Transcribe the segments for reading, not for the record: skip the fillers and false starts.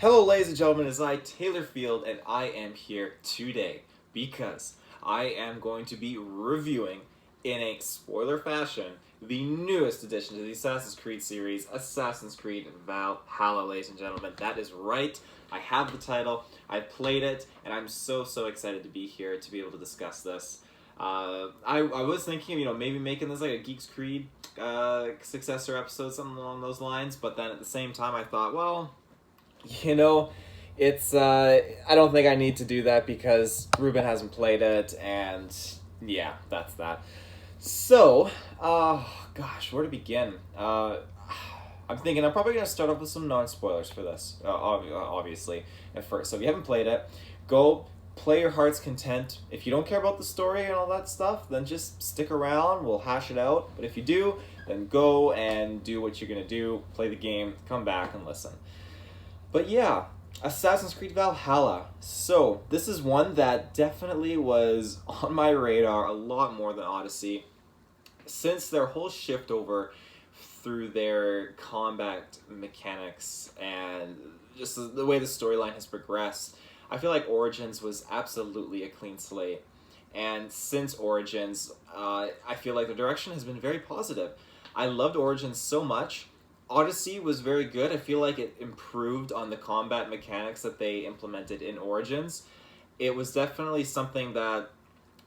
Hello, ladies and gentlemen, it's I, Taylor Field, and I am here today because I am going to be reviewing, in a spoiler fashion, the newest addition to the Assassin's Creed series, Assassin's Creed Valhalla, ladies and gentlemen. That is right. I have the title, I played it, and I'm so excited to be here to be able to discuss this. I was thinking, maybe making this like a Geeks Creed successor episode, something along those lines, but then at the same time I thought, well, you know, it's I don't think I need to do that because Ruben hasn't played it, and yeah, that's that. So, gosh, where to begin? I'm thinking I'm probably gonna start off with some non-spoilers for this, obviously at first. So if you haven't played it, go play your heart's content. If you don't care about the story and all that stuff, then just stick around. We'll hash it out. But if you do, then go and do what you're gonna do. Play the game, come back and listen. But yeah, Assassin's Creed Valhalla. So, this is one that definitely was on my radar a lot more than Odyssey. Since their whole shift over through their combat mechanics and just the way the storyline has progressed, I feel like Origins was absolutely a clean slate. And since Origins, I feel like the direction has been very positive. I loved Origins so much. Odyssey was very good. I feel like it improved on the combat mechanics that they implemented in Origins. It was definitely something that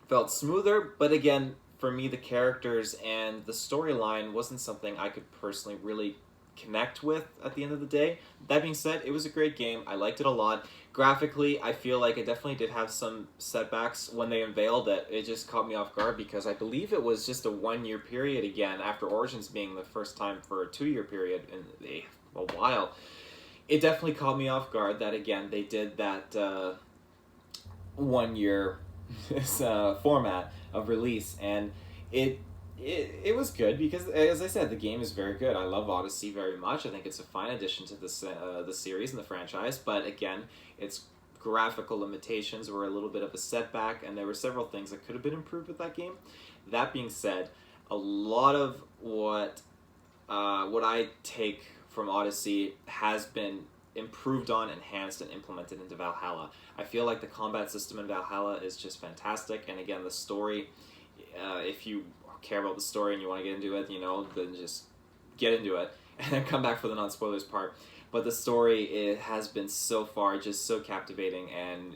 felt smoother, but again, for me, the characters and the storyline wasn't something I could personally really connect with at the end of the day. That being said, it was a great game. I liked it a lot. Graphically, I feel like it definitely did have some setbacks when they unveiled it. It just caught me off guard because I believe it was just a 1 year period again after Origins being the first time for a 2 year period in a while. It definitely caught me off guard that again they did that 1 year format of release, and it was good because, as I said, the game is very good. I love Odyssey very much. I think it's a fine addition to this the series and the franchise. But again, its graphical limitations were a little bit of a setback, and there were several things that could have been improved with that game. That being said, a lot of what I take from Odyssey has been improved on, enhanced, and implemented into Valhalla. I feel like the combat system in Valhalla is just fantastic, and again, the story, if you care about the story and you want to get into it, then just get into it and then come back for the non-spoilers part. But the story, it has been so far just so captivating, and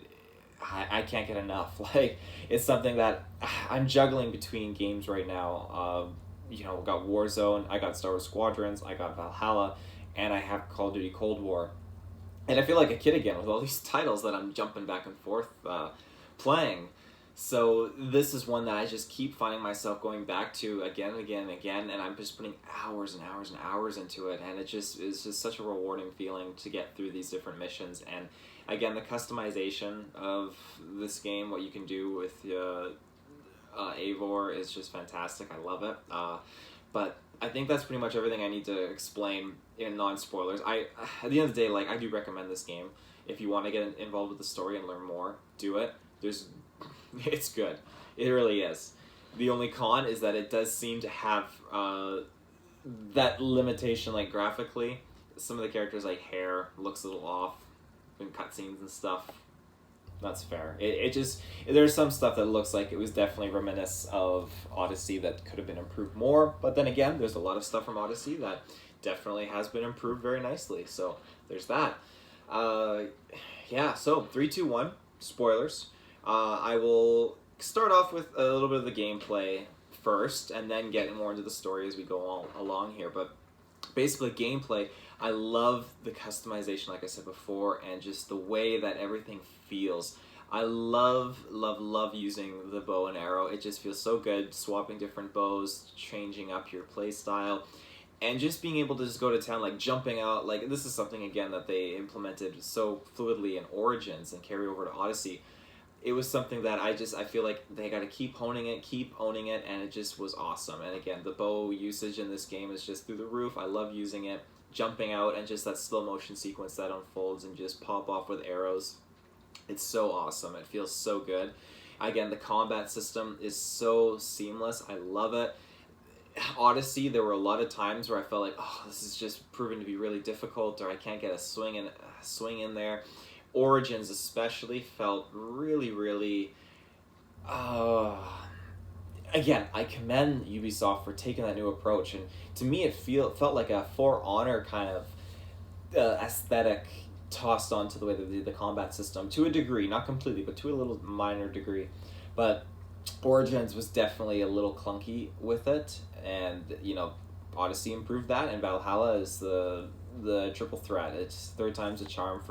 I can't get enough. Like, it's something that I'm juggling between games right now. I got Warzone, I got Star Wars Squadrons, I got Valhalla, and I have Call of Duty Cold War. And I feel like a kid again with all these titles that I'm jumping back and forth playing. So this is one that I just keep finding myself going back to again and again and again, and I'm just putting hours and hours and hours into it, and it just is just such a rewarding feeling to get through these different missions. And again, the customization of this game, what you can do with Eivor, is just fantastic. I love it. But I think that's pretty much everything I need to explain in non-spoilers. At the end of the day, like, I do recommend this game. If you want to get involved with the story and learn more, do it. It's good. It really is. The only con is that it does seem to have that limitation, like, graphically. Some of the characters, like, hair looks a little off in cutscenes and stuff. That's fair. It just, there's some stuff that looks like it was definitely reminiscent of Odyssey that could have been improved more, but then again, there's a lot of stuff from Odyssey that definitely has been improved very nicely, so there's that. Yeah, so 3, 2, 1, spoilers. I will start off with a little bit of the gameplay first, and then get more into the story as we go along here, but basically gameplay, I love the customization, like I said before, and just the way that everything feels. I love using the bow and arrow. It just feels so good, swapping different bows, changing up your play style, and just being able to just go to town, like jumping out. Like, this is something, again, that they implemented so fluidly in Origins and carry over to Odyssey. It was something that I feel like they got to keep owning it, and it just was awesome. And again, the bow usage in this game is just through the roof. I love using it, jumping out, and just that slow motion sequence that unfolds and just pop off with arrows. It's so awesome. It feels so good. Again, the combat system is so seamless. I love it. Odyssey, there were a lot of times where I felt like, oh, this is just proven to be really difficult, or I can't get a swing in there. Origins especially felt really, really. Uh, Again, I commend Ubisoft for taking that new approach, and to me, felt like a For Honor kind of aesthetic tossed onto the way that they did the combat system to a degree, not completely, but to a little minor degree. But Origins was definitely a little clunky with it, and Odyssey improved that, and Valhalla is the triple threat. It's third time's a charm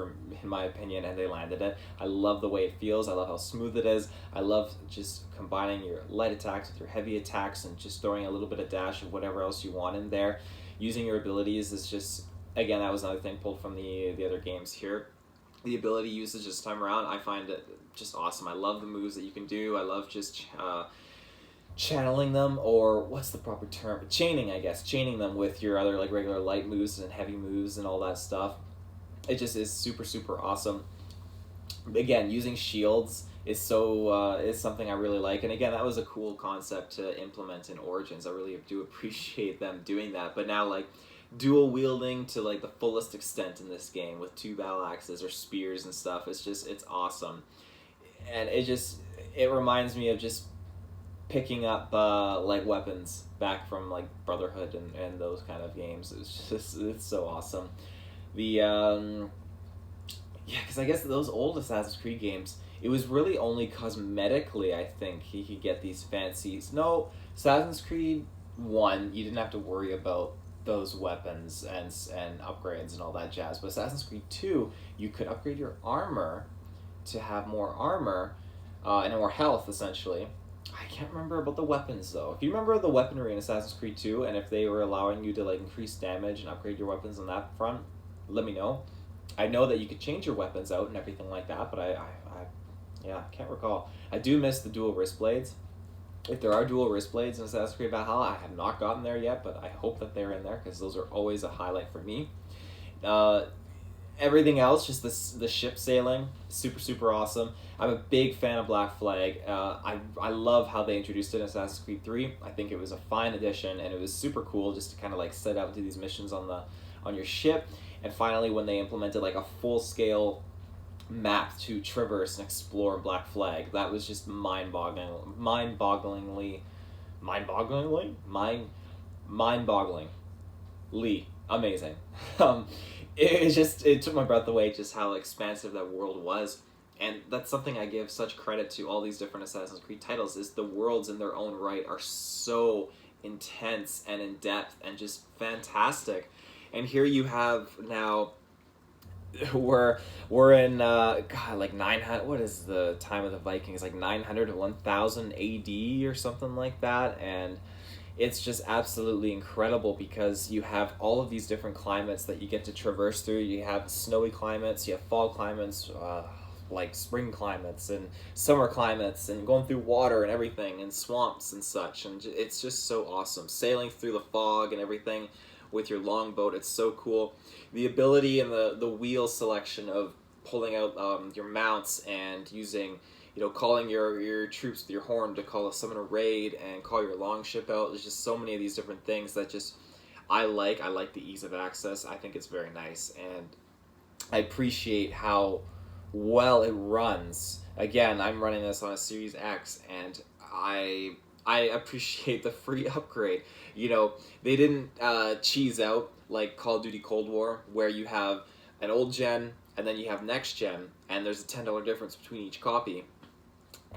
in my opinion, and they landed it. I love the way it feels. I love how smooth it is. I love just combining your light attacks with your heavy attacks and just throwing a little bit of dash of whatever else you want in there. Using your abilities is just, again, that was another thing pulled from the other games here. The ability usage this time around, I find it just awesome. I love the moves that you can do. I love just channeling them, or what's the proper term? Chaining, I guess. Chaining them with your other like regular light moves and heavy moves and all that stuff. It just is super, super awesome. Again, using shields is something I really like, and again, that was a cool concept to implement in Origins. I really do appreciate them doing that. But now, like, dual wielding to like the fullest extent in this game with 2 battle axes or spears and stuff, it's awesome. And it reminds me of just picking up like weapons back from like Brotherhood and those kind of games. It's so awesome. Because I guess those old Assassin's Creed games, it was really only cosmetically, I think, he could get these fancies. No, Assassin's Creed 1, you didn't have to worry about those weapons and upgrades and all that jazz. But Assassin's Creed 2, you could upgrade your armor to have more armor and more health, essentially. I can't remember about the weapons, though. If you remember the weaponry in Assassin's Creed 2, and if they were allowing you to like increase damage and upgrade your weapons on that front, let me know. I know that you could change your weapons out and everything like that, but I can't recall. I do miss the dual wrist blades. If there are dual wrist blades in Assassin's Creed Valhalla, I have not gotten there yet, but I hope that they're in there, because those are always a highlight for me. Everything else, just the ship sailing, super, super awesome. I'm a big fan of Black Flag. I love how they introduced it in Assassin's Creed 3. I think it was a fine addition, and it was super cool just to kind of like set out to these missions on your ship. And finally, when they implemented like a full-scale map to traverse and explore Black Flag, that was just mind-bogglingly amazing. It took my breath away just how expansive that world was. And that's something I give such credit to all these different Assassin's Creed titles, is the worlds in their own right are so intense and in depth and just fantastic. And here you have now, we're in like 900. What is the time of the Vikings? Like 900 to 1000 AD or something like that, and it's just absolutely incredible because you have all of these different climates that you get to traverse through. You have snowy climates, you have fall climates, like spring climates and summer climates, and going through water and everything, and swamps and such, and it's just so awesome. Sailing through the fog and everything with your longboat, it's so cool. The ability and the wheel selection of pulling out your mounts and using, calling your troops with your horn to summon a raid and call your longship out. There's just so many of these different things that just I like the ease of access. I think it's very nice, and I appreciate how well it runs. Again, I'm running this on a Series X, and I appreciate the free upgrade. They didn't cheese out like Call of Duty Cold War, where you have an old gen and then you have next gen, and there's a $10 difference between each copy.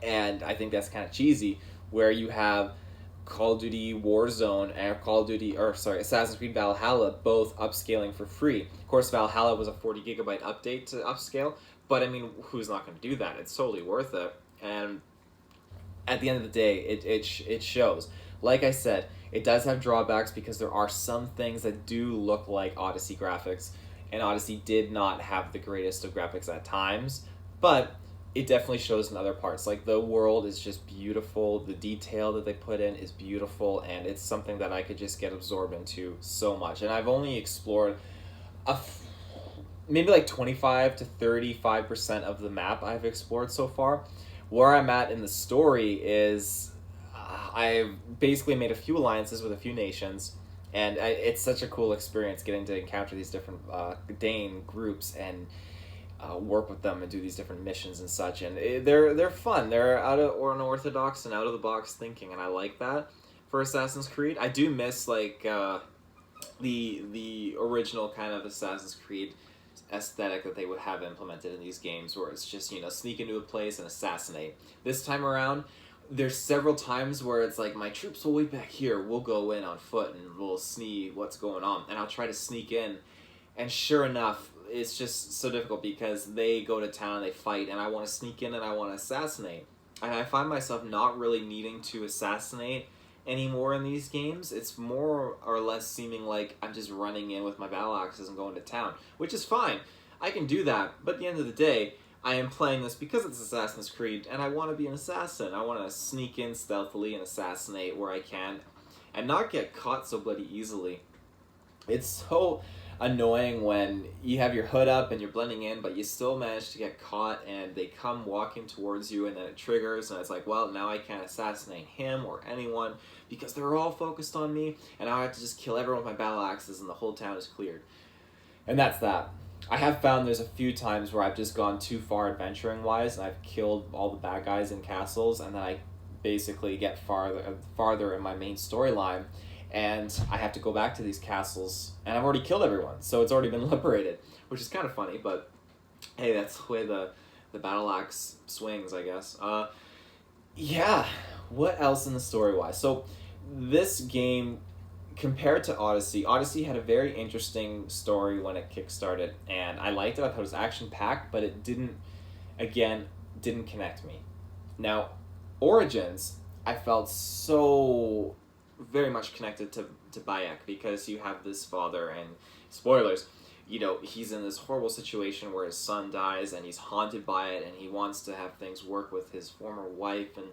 And I think that's kind of cheesy, where you have Call of Duty Warzone and Assassin's Creed Valhalla both upscaling for free. Of course, Valhalla was a 40 gigabyte update to upscale, but I mean, who's not going to do that? It's totally worth it. And at the end of the day, it shows. Like I said, it does have drawbacks because there are some things that do look like Odyssey graphics, and Odyssey did not have the greatest of graphics at times, but it definitely shows in other parts. Like, the world is just beautiful, the detail that they put in is beautiful, and it's something that I could just get absorbed into so much. And I've only explored maybe like 25 to 35% of the map I've explored so far. Where I'm at in the story is I've basically made a few alliances with a few nations, and it's such a cool experience getting to encounter these different Dane groups and work with them and do these different missions and such. And they're fun. They're out of unorthodox and out of the box thinking, and I like that for Assassin's Creed. I do miss like the original kind of Assassin's Creed aesthetic that they would have implemented in these games, where it's just, you know, sneak into a place and assassinate. This time around, there's several times where it's like, my troops will wait back here, we'll go in on foot and we'll see what's going on, and I'll try to sneak in, and sure enough, it's just so difficult because they go to town, they fight, and I want to sneak in and I want to assassinate. And I find myself not really needing to assassinate anymore in these games. It's more or less seeming like I'm just running in with my battle axes and going to town, which is fine. I can do that, but at the end of the day, I am playing this because it's Assassin's Creed, and I want to be an assassin. I want to sneak in stealthily and assassinate where I can, and not get caught so bloody easily. It's so annoying when you have your hood up and you're blending in, but you still manage to get caught, and they come walking towards you, and then it triggers, and it's like, well, now I can't assassinate him or anyone because they're all focused on me, and now I have to just kill everyone with my battle axes, and the whole town is cleared. And that's that. I have found there's a few times where I've just gone too far adventuring-wise, and I've killed all the bad guys in castles, and then I basically get farther in my main storyline, and I have to go back to these castles, and I've already killed everyone, so it's already been liberated, which is kind of funny, but hey, that's the way the battle axe swings, I guess. Yeah, what else in the story-wise? So, this game, compared to Odyssey had a very interesting story when it kickstarted, and I liked it. I thought it was action-packed, but it didn't connect me. Now, Origins, I felt so very much connected to Bayek, because you have this father, and spoilers, you know, he's in this horrible situation where his son dies, and he's haunted by it, and he wants to have things work with his former wife, and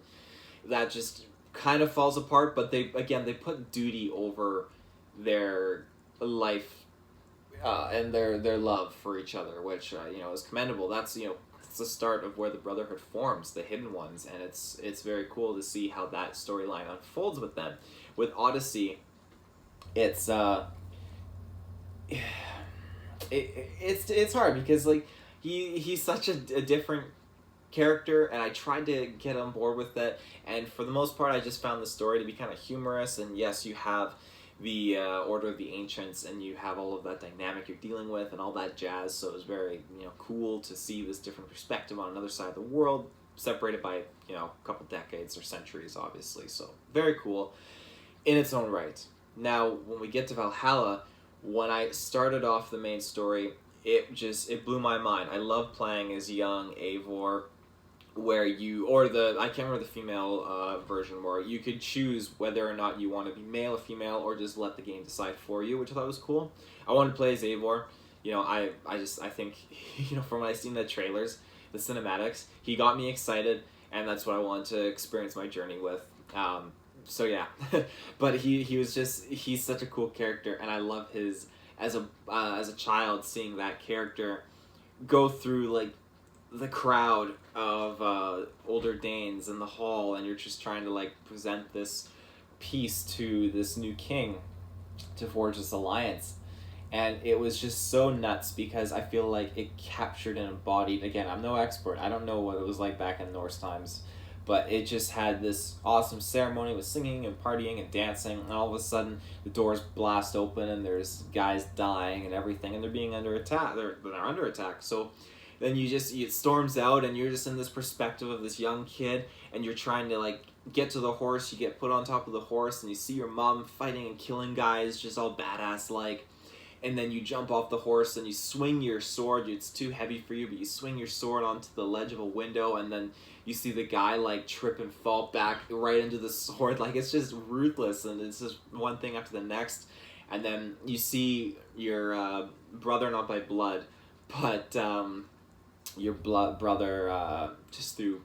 that just kind of falls apart. But they put duty over their life and their love for each other, which you know, is commendable. That's, you know, it's the start of where the Brotherhood forms, the Hidden Ones, and it's very cool to see how that storyline unfolds with them. With Odyssey, it's it's hard because like he's such a different character, and I tried to get on board with that, and for the most part I just found the story to be kind of humorous. And yes, you have the Order of the Ancients, and you have all of that dynamic you're dealing with and all that jazz, so it was very, you know, cool to see this different perspective on another side of the world, separated by, you know, a couple decades or centuries, obviously, so very cool in its own right. Now, when we get to Valhalla, when I started off the main story, it blew my mind. I love playing as young Eivor, where I can't remember the female version, where you could choose whether or not you want to be male or female, or just let the game decide for you, which I thought was cool. I wanted to play as Eivor. You know, I think, you know, from when I seen the trailers, the cinematics, he got me excited, and that's what I wanted to experience my journey with. So yeah, but he's such a cool character, and I love his, as a child, seeing that character go through like the crowd of older Danes in the hall, and you're just trying to like present this peace to this new king to forge this alliance. And it was just so nuts because I feel like it captured and embodied, again, I'm no expert, I don't know what it was like back in Norse times, but it just had this awesome ceremony with singing and partying and dancing, and all of a sudden the doors blast open and there's guys dying and everything, and they're being under attack. They're under attack. So then it storms out, and you're just in this perspective of this young kid, and you're trying to like get to the horse. You get put on top of the horse, and you see your mom fighting and killing guys, just all badass like. And then you jump off the horse and you swing your sword. It's too heavy for you, but you swing your sword onto the ledge of a window, and then you see the guy like trip and fall back right into the sword. Like, it's just ruthless, and it's just one thing after the next. And then you see your brother, not by blood, but your brother just through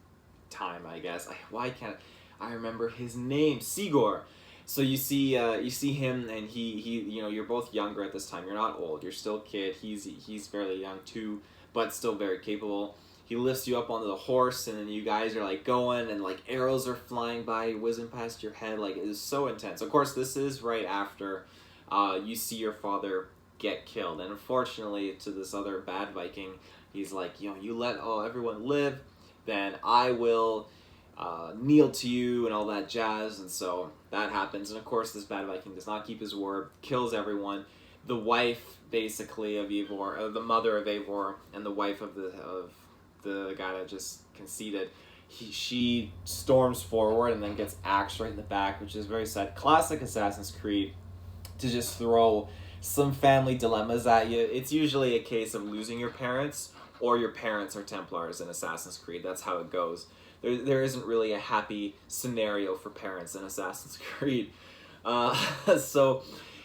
time, I guess. Why can't I remember his name? Sigor. So you see him, and he you know, you're both younger at this time. You're not old. You're still a kid. He's fairly young too, but still very capable. he lifts you up onto the horse, and then you guys are like going, and like arrows are flying by, whizzing past your head. Like, it is so intense. Of course, this is right after you see your father get killed, and unfortunately to this other bad Viking, he's like, you let everyone live, then I will kneel to you and all that jazz. And so that happens, and of course this bad Viking does not keep his word, kills everyone. The wife basically of Eivor, the mother of Eivor, and the wife of the guy that just conceded, she storms forward and then gets axed right in the back, which is very sad. Classic Assassin's Creed, to just throw some family dilemmas at you. It's usually a case of losing your parents, or your parents are Templars in Assassin's Creed. That's how it goes. There isn't really a happy scenario for parents in Assassin's Creed. So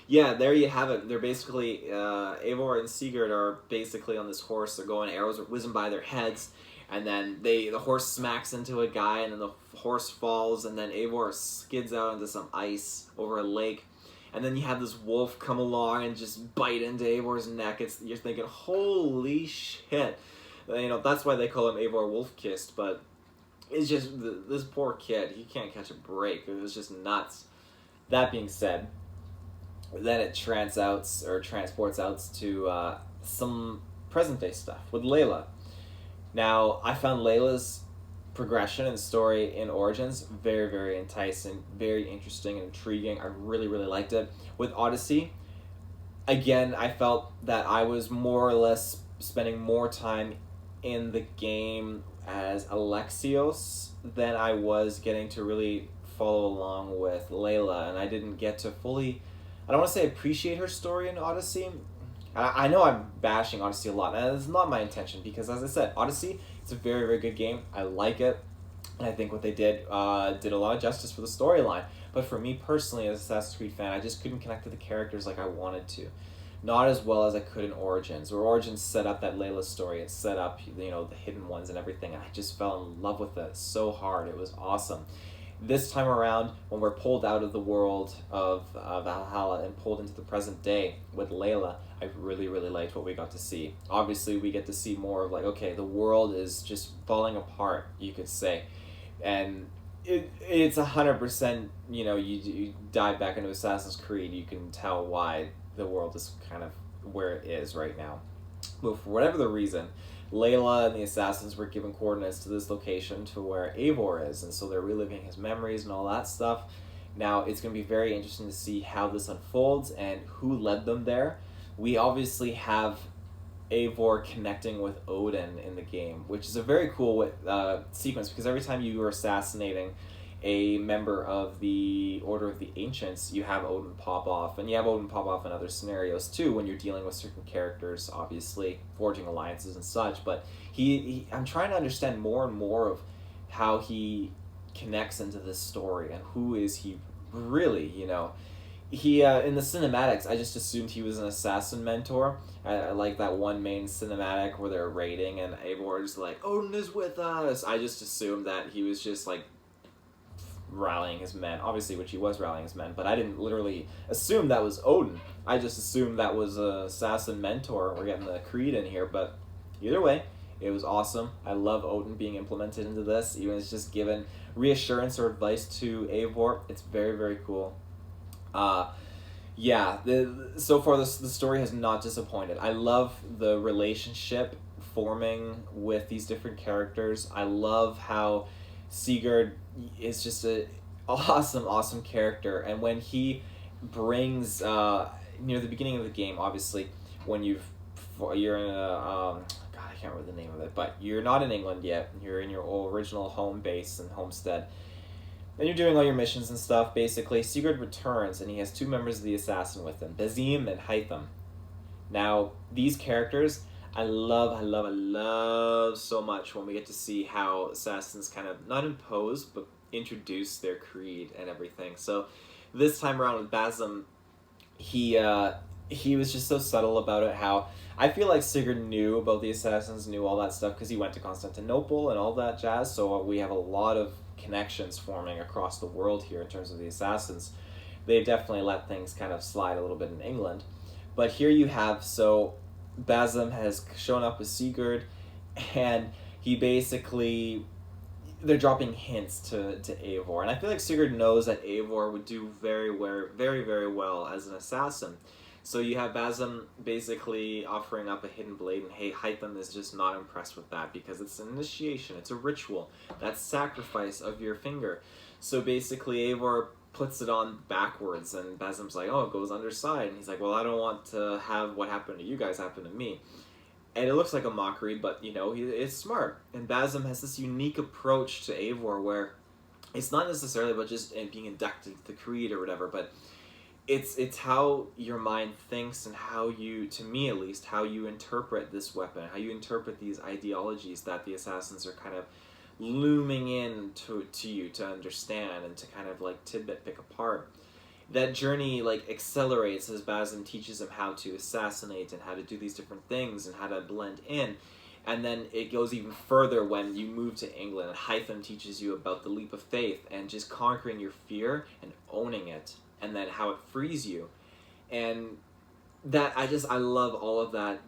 yeah, there you have it. They're basically, Eivor and Sigurd are basically on this horse. They're going, arrows are whizzing by their heads, and then the horse smacks into a guy, and then the horse falls, and then Eivor skids out into some ice over a lake, and then you have this wolf come along and just bite into Eivor's neck. You're thinking, holy shit. That's why they call him Eivor Wolf-Kissed, but it's just, this poor kid, he can't catch a break. It was just nuts. That being said, then it transports out to some present-day stuff with Layla. Now, I found Layla's progression and story in Origins very, very enticing, very interesting and intriguing. I really, really liked it. With Odyssey, again, I felt that I was more or less spending more time in the game as Alexios than I was getting to really follow along with Layla, and I didn't get to fully, I don't want to say appreciate her story in Odyssey. I know I'm bashing Odyssey a lot, and it's not my intention, because as I said, Odyssey, it's a very, very good game. I like it, and I think what they did did a lot of justice for the storyline. But for me personally, as an Assassin's Creed fan, I just couldn't connect to the characters like I wanted to. Not as well as I could in Origins, where Origins set up that Layla story. It set up, the hidden ones and everything, and I just fell in love with it so hard. It was awesome. This time around, when we're pulled out of the world of Valhalla and pulled into the present day with Layla, I really, really liked what we got to see. Obviously, we get to see more of okay, the world is just falling apart, you could say. And it's 100%, you dive back into Assassin's Creed, you can tell why the world is kind of where it is right now. But for whatever the reason, Layla and the assassins were given coordinates to this location to where Eivor is, and so they're reliving his memories and all that stuff. Now, it's going to be very interesting to see how this unfolds and who led them there. We obviously have Eivor connecting with Odin in the game, which is a very cool sequence, because every time you are assassinating a member of the Order of the Ancients, you have Odin pop off, and you have Odin pop off in other scenarios too, when you're dealing with certain characters, obviously forging alliances and such. But I'm trying to understand more and more of how he connects into this story, and who is he really. He in the cinematics, I just assumed he was an assassin mentor. I like that one main cinematic where they're raiding and Eivor is like, Odin is with us. I just assumed that he was just rallying his men, obviously, which he was rallying his men, but I didn't literally assume that was Odin. I just assumed that was a assassin mentor. We're getting the Creed in here, but either way, it was awesome. I love Odin being implemented into this, even if it's just given reassurance or advice to Eivor. It's very, very cool. So far the story has not disappointed. I love the relationship forming with these different characters. I love how Sigurd is just a awesome character, and when he brings near the beginning of the game, obviously, when you're in a God, I can't remember the name of it, but you're not in England yet. You're in your original home base and homestead, and you're doing all your missions and stuff. Basically, Sigurd returns, and he has two members of the assassin with him, Bazim and Hytham. Now, these characters, I love so much when we get to see how assassins kind of not impose, but introduce their creed and everything. So this time around with Bazim, he was just so subtle about it, how I feel like Sigurd knew about the assassins, knew all that stuff, because he went to Constantinople and all that jazz, so we have a lot of connections forming across the world here in terms of the assassins. They definitely let things kind of slide a little bit in England. But here you have, so Bazim has shown up with Sigurd, and he basically, they're dropping hints to Eivor, and I feel like Sigurd knows that Eivor would do very well as an assassin. So you have Basim basically offering up a hidden blade, and hey, Hytham is just not impressed with that because it's an initiation, it's a ritual, that's sacrifice of your finger. So basically Eivor puts it on backwards, and Basim's like, oh, it goes underside, and he's like, well, I don't want to have what happened to you guys happen to me. And it looks like a mockery, but it's smart. And Basim has this unique approach to Eivor where it's not necessarily about just being inducted to the creed or whatever, but it's how your mind thinks and how you, to me at least, how you interpret this weapon, how you interpret these ideologies that the assassins are kind of looming in to you to understand and to kind of like tidbit pick apart. That journey like accelerates as Basim teaches him how to assassinate and how to do these different things and how to blend in. And then it goes even further when you move to England and Hytham teaches you about the leap of faith and just conquering your fear and owning it, and then how it frees you. And that I love all of that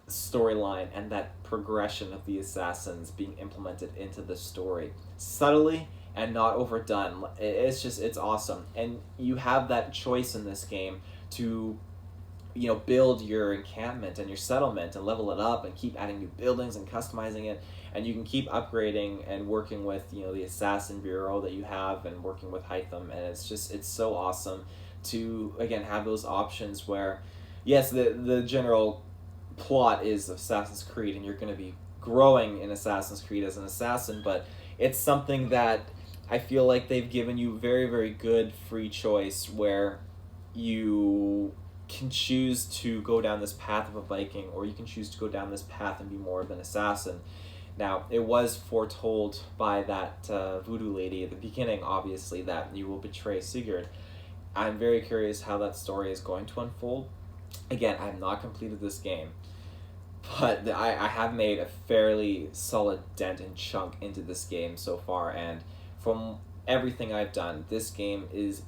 storyline and that progression of the assassins being implemented into the story subtly and not overdone. It's awesome. And you have that choice in this game to build your encampment and your settlement and level it up and keep adding new buildings and customizing it, and you can keep upgrading and working with the assassin bureau that you have and working with Hytham, and it's so awesome to again have those options where yes, the general plot is Assassin's Creed and you're going to be growing in Assassin's Creed as an assassin, but it's something that I feel like they've given you very good free choice where you can choose to go down this path of a Viking, or you can choose to go down this path and be more of an assassin. Now, it was foretold by that voodoo lady at the beginning, obviously, that you will betray Sigurd. I'm very curious how that story is going to unfold. Again, I have not completed this game, but I have made a fairly solid dent and chunk into this game so far, and from everything I've done, this game is,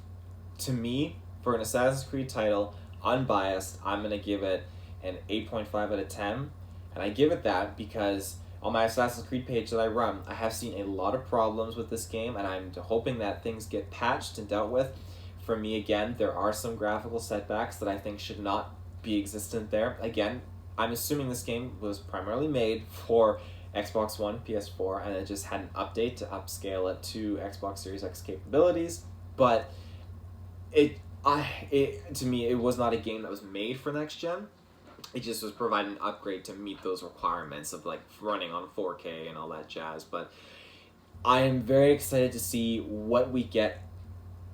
to me, for an Assassin's Creed title, unbiased, I'm going to give it an 8.5 out of 10. And I give it that because on my Assassin's Creed page that I run, I have seen a lot of problems with this game, and I'm hoping that things get patched and dealt with. For me, again, there are some graphical setbacks that I think should not be existent there. Again, I'm assuming this game was primarily made for Xbox One, PS4, and it just had an update to upscale it to Xbox Series X capabilities, but to me, it was not a game that was made for next gen. It just was providing an upgrade to meet those requirements of like running on 4K and all that jazz. But I am very excited to see what we get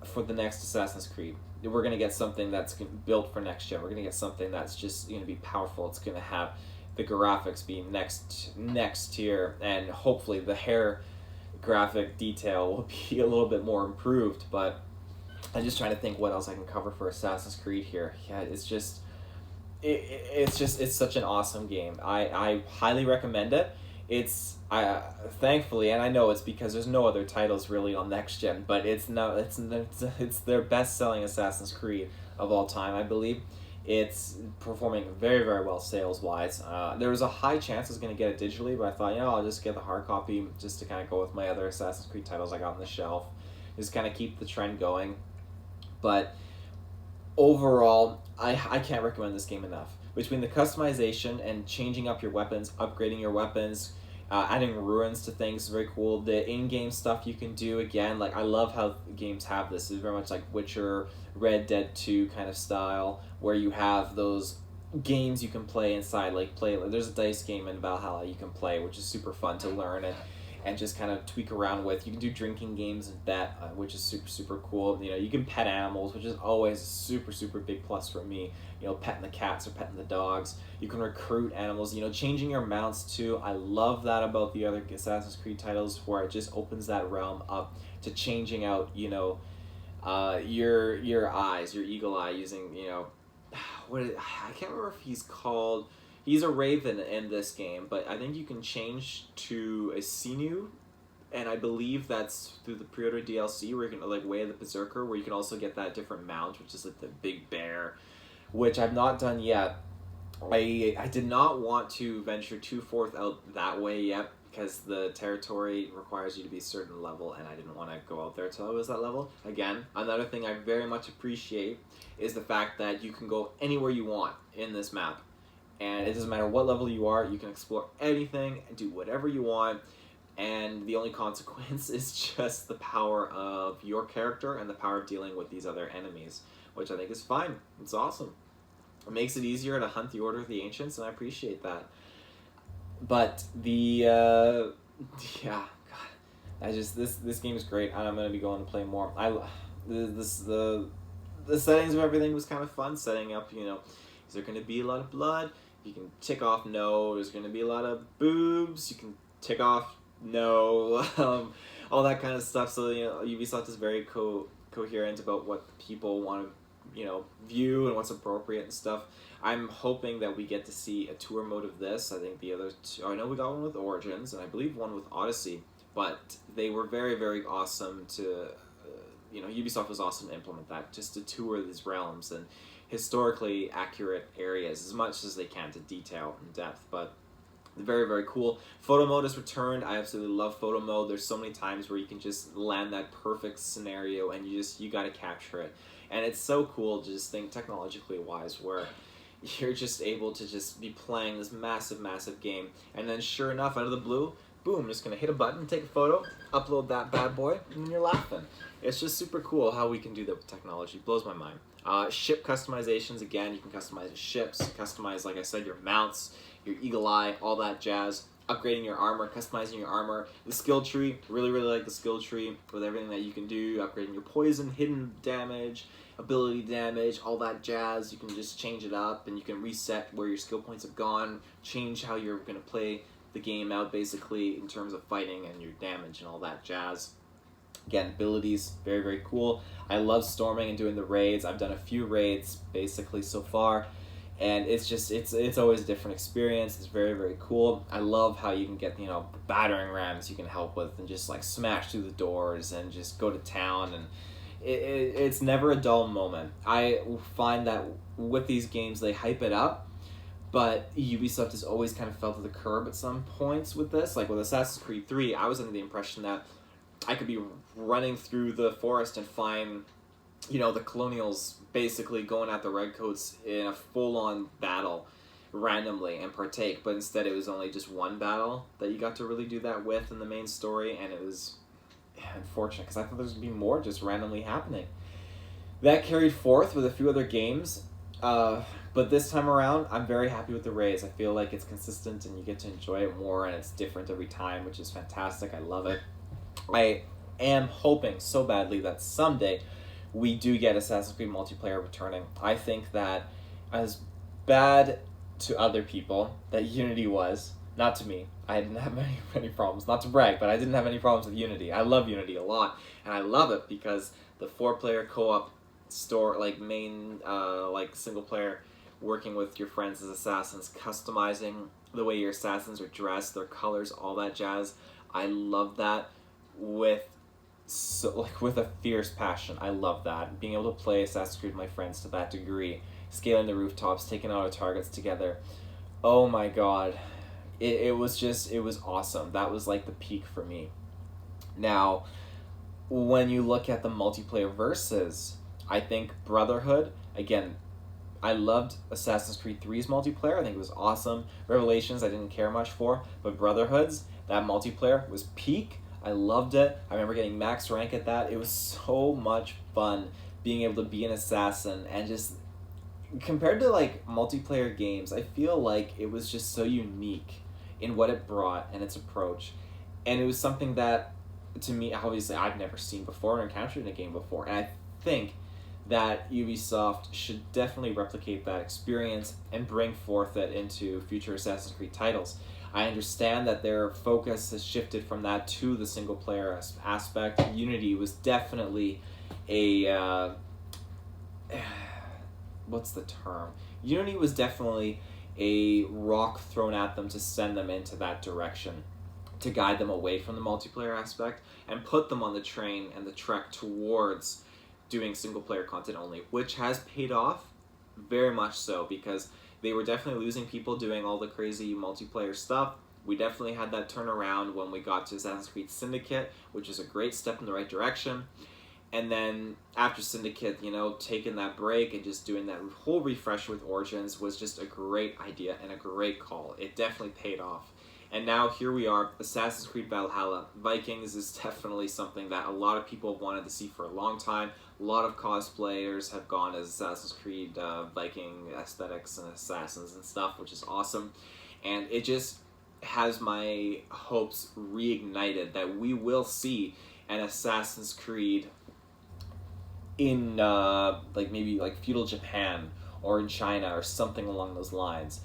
for the next Assassin's Creed. We're going to get something that's built for next gen. We're going to get something that's just going to be powerful. It's going to have the graphics be next tier, and hopefully the hair graphic detail will be a little bit more improved. But I'm just trying to think what else I can cover for Assassin's Creed here. Yeah, it's such an awesome game. I highly recommend it. Thankfully, and I know it's because there's no other titles really on next gen, but it's their best selling Assassin's Creed of all time, I believe. It's performing very well sales wise. There was a high chance I was going to get it digitally, but I thought I'll just get the hard copy just to kind of go with my other Assassin's Creed titles I got on the shelf, just kind of keep the trend going. But overall, I can't recommend this game enough. Between the customization and changing up your weapons, upgrading your weapons, adding ruins to things is very cool. The in-game stuff you can do, again, like I love how games have this. It's very much like Witcher, Red Dead 2 kind of style, where you have those games you can play inside. There's a dice game in Valhalla you can play, which is super fun to learn and just kind of tweak around with. You can do drinking games and bet, which is super cool. You can pet animals, which is always a super big plus for me. Petting the cats or petting the dogs. You can recruit animals. Changing your mounts too. I love that about the other Assassin's Creed titles, where it just opens that realm up to changing out. Your eyes, your eagle eye, using I can't remember if he's called. He's a raven in this game, but I think you can change to a sinew, and I believe that's through the pre-order DLC where you can Way of the Berserker, where you can also get that different mount, which is like the big bear, which I've not done yet. I did not want to venture too forth out that way yet, because the territory requires you to be a certain level, and I didn't want to go out there till I was that level. Again, another thing I very much appreciate is the fact that you can go anywhere you want in this map, and it doesn't matter what level you are, you can explore anything and do whatever you want, and the only consequence is just the power of your character and the power of dealing with these other enemies, which I think is fine. It's awesome. It makes it easier to hunt the Order of the Ancients, and I appreciate that. But the yeah, God, this game is great, and I'm gonna be going to play more. The settings of everything was kind of fun. Setting up, is there gonna be a lot of blood? You can tick off no. There's gonna be a lot of boobs. You can tick off no. All that kind of stuff. So Ubisoft is very coherent about what people want to view and what's appropriate and stuff. I'm hoping that we get to see a tour mode of this. I think the other two, I know we got one with Origins, and I believe one with Odyssey, but they were very, very awesome to, Ubisoft was awesome to implement that, just to tour these realms and historically accurate areas as much as they can to detail in depth, but very, very cool. Photo mode is returned. I absolutely love photo mode. There's so many times where you can just land that perfect scenario and you got to capture it. And it's so cool to just think technologically wise where you're just able to just be playing this massive, massive game, and then sure enough, out of the blue, boom, I'm just going to hit a button, take a photo, upload that bad boy, and you're laughing. It's just super cool how we can do that with technology. It blows my mind. Ship customizations, again, you can customize your ships, customize, like I said, your mounts, your eagle eye, all that jazz. Upgrading your armor, customizing your armor. The skill tree, really, really like the skill tree with everything that you can do. Upgrading your poison, hidden damage, ability damage, all that jazz. You can just change it up, and you can reset where your skill points have gone, change how you're going to play the game out, basically, in terms of fighting and your damage and all that jazz. Again, abilities, very, very cool. I love storming and doing the raids. I've done a few raids, basically, so far. And it's just, it's always a different experience. It's very, very cool. I love how you can get, battering rams you can help with and just, smash through the doors and just go to town. And it's never a dull moment. I find that with these games, they hype it up, but Ubisoft has always kind of fell to the curb at some points with this. Like with Assassin's Creed 3, I was under the impression that I could be running through the forest and find the colonials basically going at the redcoats in a full-on battle randomly and partake, but instead it was only just one battle that you got to really do that with in the main story, and it was unfortunate because I thought there was going to be more just randomly happening. That carried forth with a few other games, but this time around I'm very happy with the raids. I feel like it's consistent and you get to enjoy it more, and it's different every time, which is fantastic. I love it. I am hoping so badly that someday we do get Assassin's Creed multiplayer returning. I think that as bad to other people that Unity was, not to me, I didn't have many problems, not to brag, but I didn't have any problems with Unity. I love Unity a lot, and I love it because the 4-player co-op main single player, working with your friends as assassins, customizing the way your assassins are dressed, their colors, all that jazz. I love that with a fierce passion. I love that. Being able to play Assassin's Creed with my friends to that degree, scaling the rooftops, taking out our targets together. Oh my god. It was awesome. That was like the peak for me. Now, when you look at the multiplayer versus, I think Brotherhood, again, I loved Assassin's Creed 3's multiplayer. I think it was awesome. Revelations I didn't care much for, but Brotherhood's, that multiplayer was peak. I loved it. I remember getting max rank at that. It was so much fun being able to be an assassin, and just compared to multiplayer games, I feel like it was just so unique in what it brought and its approach. And it was something that, to me, obviously I've never seen before or encountered in a game before. And I think that Ubisoft should definitely replicate that experience and bring forth it into future Assassin's Creed titles. I understand that their focus has shifted from that to the single-player aspect. Unity was definitely a... what's the term? Unity was definitely a rock thrown at them to send them into that direction, to guide them away from the multiplayer aspect and put them on the train and the trek towards doing single-player content only, which has paid off very much so, because they were definitely losing people doing all the crazy multiplayer stuff, We definitely had that turnaround when we got to Assassin's Creed Syndicate, which is a great step in the right direction. And then after Syndicate, taking that break and just doing that whole refresh with Origins was just a great idea and a great call. It definitely paid off. And now here we are, Assassin's Creed Valhalla. Vikings is definitely something that a lot of people wanted to see for a long time. A lot of cosplayers have gone as Assassin's Creed Viking aesthetics and assassins and stuff, which is awesome. And it just has my hopes reignited that we will see an Assassin's Creed in maybe feudal Japan or in China or something along those lines.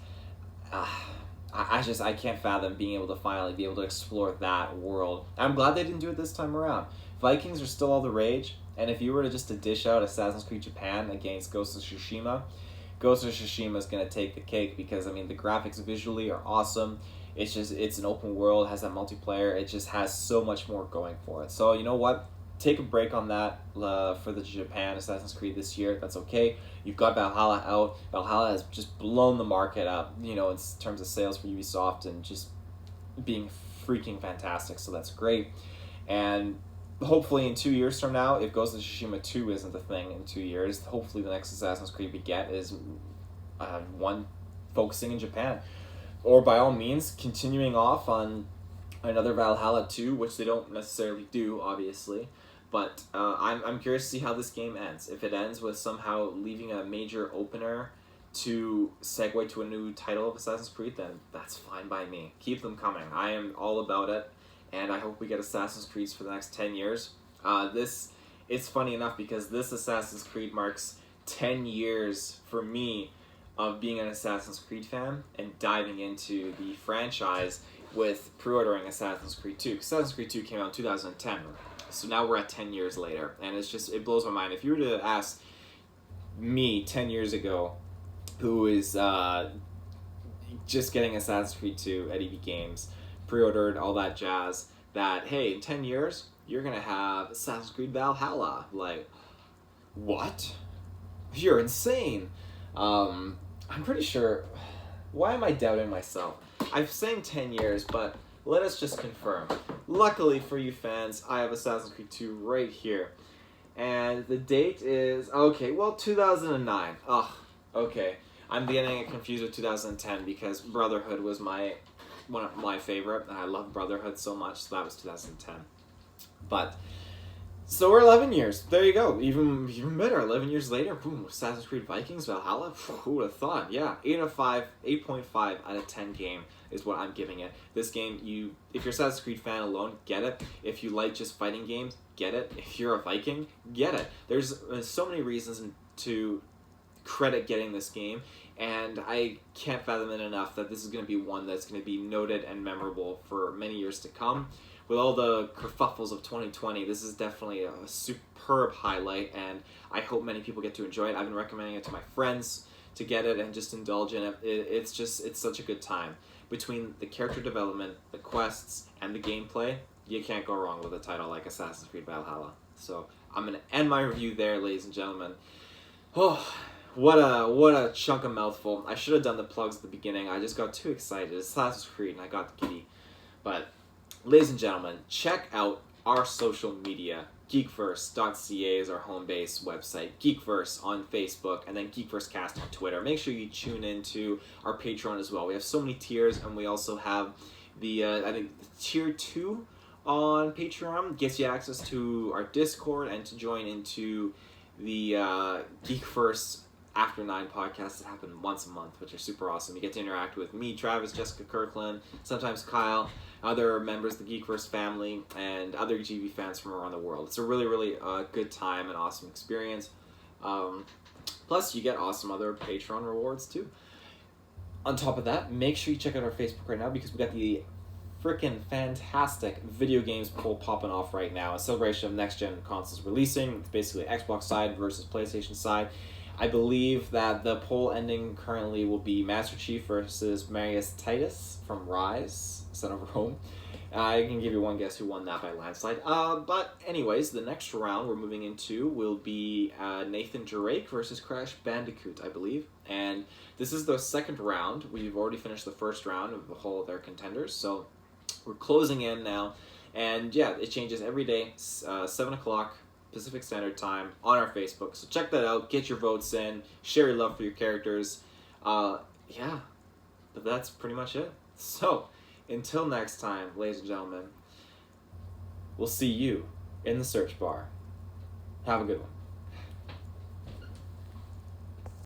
I can't fathom being able to finally be able to explore that world. I'm glad they didn't do it this time around. Vikings are still all the rage, and if you were to dish out Assassin's Creed Japan against Ghost of Tsushima is going to take the cake because, the graphics visually are awesome. It's an open world, has that multiplayer, it just has so much more going for it. So, you know what? Take a break on that for the Japan Assassin's Creed this year. That's okay. You've got Valhalla out. Valhalla has just blown the market up, in terms of sales for Ubisoft and just being freaking fantastic. So that's great. And hopefully in 2 years from now, if Ghost of Tsushima 2 isn't the thing in 2 years, hopefully the next Assassin's Creed we get is one focusing in Japan. Or by all means, continuing off on another Valhalla 2, which they don't necessarily do, obviously. But I'm curious to see how this game ends. If it ends with somehow leaving a major opener to segue to a new title of Assassin's Creed, then that's fine by me. Keep them coming. I am all about it, and I hope we get Assassin's Creeds for the next 10 years. It's funny enough because this Assassin's Creed marks 10 years for me of being an Assassin's Creed fan and diving into the franchise with pre-ordering Assassin's Creed 2. Assassin's Creed 2 came out in 2010. So now we're at 10 years later, and it blows my mind. If you were to ask me 10 years ago, who is just getting Assassin's Creed 2 at EB Games, pre-ordered, all that jazz, that, hey, in 10 years, you're going to have Assassin's Creed Valhalla. Like, what? You're insane. I'm pretty sure... Why am I doubting myself? I'm saying 10 years, but let us just confirm. Luckily for you fans, I have Assassin's Creed 2 right here. And the date is, 2009. Ugh, okay. I'm getting it confused with 2010 because Brotherhood was one of my favorite, and I love Brotherhood so much, so that was 2010. But, so we're 11 years. There you go. Even better. 11 years later, boom, Assassin's Creed Vikings, Valhalla. Who would have thought? Yeah, 8.5 out of 10 game is what I'm giving it. This game, if you're a Assassin's Creed fan alone, get it. If you like just fighting games, get it. If you're a Viking, get it. There's so many reasons to credit getting this game, and I can't fathom it enough that this is going to be one that's going to be noted and memorable for many years to come. With all the kerfuffles of 2020, this is definitely a superb highlight, and I hope many people get to enjoy it. I've been recommending it to my friends to get it and just indulge in it. It's such a good time. Between the character development, the quests, and the gameplay, you can't go wrong with a title like Assassin's Creed Valhalla. So I'm going to end my review there, ladies and gentlemen. Oh, what a chunk of mouthful. I should have done the plugs at the beginning. I just got too excited. It's Assassin's Creed, and I got the giddy. But, ladies and gentlemen, check out our social media. GeekVerse.ca is our home base website. GeekVerse on Facebook, and then GeekVerseCast on Twitter. Make sure you tune into our Patreon as well. We have so many tiers, and we also have the tier 2 on Patreon. Gets you access to our Discord and to join into the GeekVerse After 9 podcasts that happen once a month, which are super awesome. You get to interact with me, Travis, Jessica Kirkland, sometimes Kyle, other members of the GeekVerse family, and other GB fans from around the world. It's a really, really good time and awesome experience. Plus, you get awesome other Patreon rewards, too. On top of that, make sure you check out our Facebook right now because we got the freaking fantastic video games poll popping off right now. A celebration of next-gen consoles releasing. It's basically Xbox side versus PlayStation side. I believe that the poll ending currently will be Master Chief versus Marius Titus from Rise, Son of Rome. I can give you one guess who won that by landslide. But anyways, the next round we're moving into will be Nathan Drake versus Crash Bandicoot, I believe. And this is the second round. We've already finished the first round of the whole of their contenders, so we're closing in now. And yeah, it changes every day, 7 o'clock Pacific Standard Time on our Facebook. So check that out, get your votes in, share your love for your characters. Yeah, but that's pretty much it. So, until next time, ladies and gentlemen, we'll see you in the search bar. Have a good one.